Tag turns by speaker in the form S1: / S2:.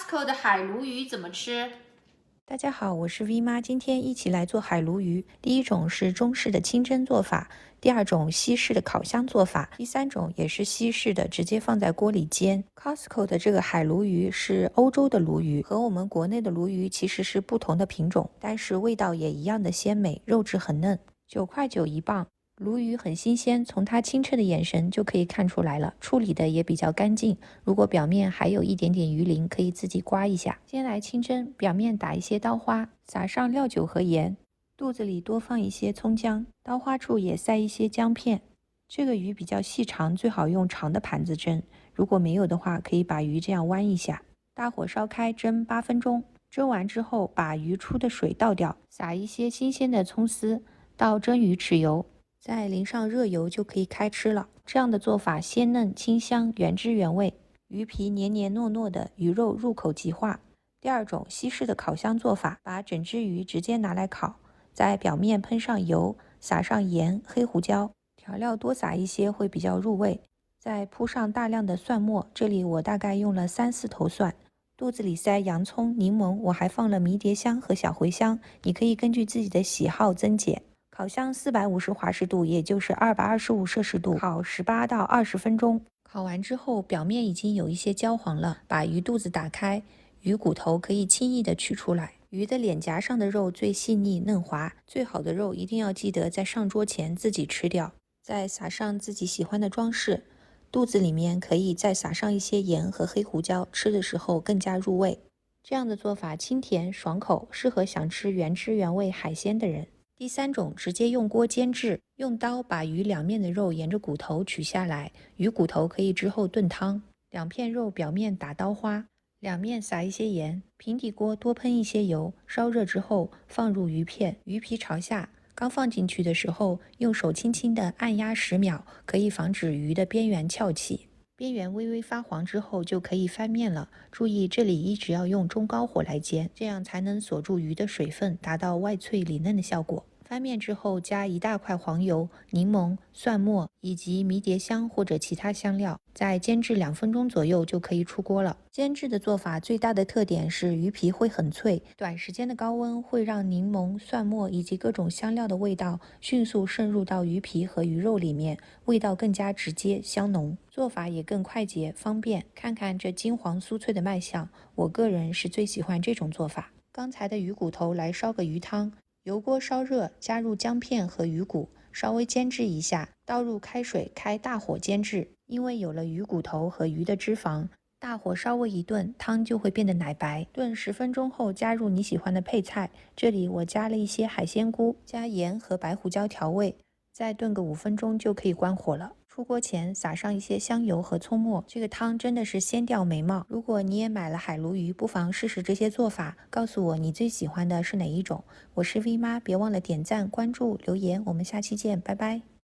S1: Costco 的海鲈鱼怎么吃？
S2: 大家好，我是 V 妈，今天一起来做海鲈鱼。第一种是中式的清蒸做法，第二种西式的烤箱做法，第三种也是西式的，直接放在锅里煎。Costco 的这个海鲈鱼是欧洲的鲈鱼，和我们国内的鲈鱼其实是不同的品种，但是味道也一样的鲜美，肉质很嫩，9.9块一磅。鲈鱼很新鲜，从它清澈的眼神就可以看出来了，处理的也比较干净。如果表面还有一点点鱼鳞，可以自己刮一下。先来清蒸，表面打一些刀花，撒上料酒和盐，肚子里多放一些葱姜，刀花处也塞一些姜片。这个鱼比较细长，最好用长的盘子蒸，如果没有的话，可以把鱼这样弯一下。大火烧开，蒸8分钟。蒸完之后，把鱼出的水倒掉，撒一些新鲜的葱丝，倒蒸鱼豉油。再淋上热油就可以开吃了。这样的做法鲜嫩清香，原汁原味，鱼皮黏黏糯糯的，鱼肉入口即化。第二种西式的烤箱做法，把整只鱼直接拿来烤，在表面喷上油，撒上盐、黑胡椒，调料多撒一些会比较入味。再铺上大量的蒜末，这里我大概用了3-4头蒜。肚子里塞洋葱、柠檬，我还放了迷迭香和小茴香，你可以根据自己的喜好增减。烤箱450华氏度，也就是225摄氏度，烤18到20分钟。烤完之后，表面已经有一些焦黄了，把鱼肚子打开，鱼骨头可以轻易的取出来。鱼的脸颊上的肉最细腻嫩滑，最好的肉一定要记得在上桌前自己吃掉。再撒上自己喜欢的装饰，肚子里面可以再撒上一些盐和黑胡椒，吃的时候更加入味。这样的做法清甜爽口，适合想吃原汁原味海鲜的人。第三种直接用锅煎制，用刀把鱼两面的肉沿着骨头取下来，鱼骨头可以之后炖汤。两片肉表面打刀花，两面撒一些盐，平底锅多喷一些油，烧热之后放入鱼片，鱼皮朝下。刚放进去的时候，用手轻轻地按压10秒，可以防止鱼的边缘翘起。边缘微微发黄之后就可以翻面了，注意这里一直要用中高火来煎，这样才能锁住鱼的水分，达到外脆里嫩的效果。翻面之后加1大块黄油、柠檬、蒜末以及迷迭香或者其他香料，再煎制2分钟左右就可以出锅了。煎制的做法最大的特点是鱼皮会很脆，短时间的高温会让柠檬、蒜末以及各种香料的味道迅速渗入到鱼皮和鱼肉里面，味道更加直接香浓，做法也更快捷方便。看看这金黄酥脆的卖相，我个人是最喜欢这种做法。刚才的鱼骨头来烧个鱼汤，油锅烧热，加入姜片和鱼骨，稍微煎制一下，倒入开水，开大火煎制。因为有了鱼骨头和鱼的脂肪，大火稍微一炖，汤就会变得奶白。炖10分钟后，加入你喜欢的配菜，这里我加了一些海鲜菇，加盐和白胡椒调味，再炖个5分钟就可以关火了。出锅前撒上一些香油和葱末，这个汤真的是鲜调美貌。如果你也买了海鲈鱼，不妨试试这些做法，告诉我你最喜欢的是哪一种。我是 V 妈，别忘了点赞、关注、留言，我们下期见，拜拜。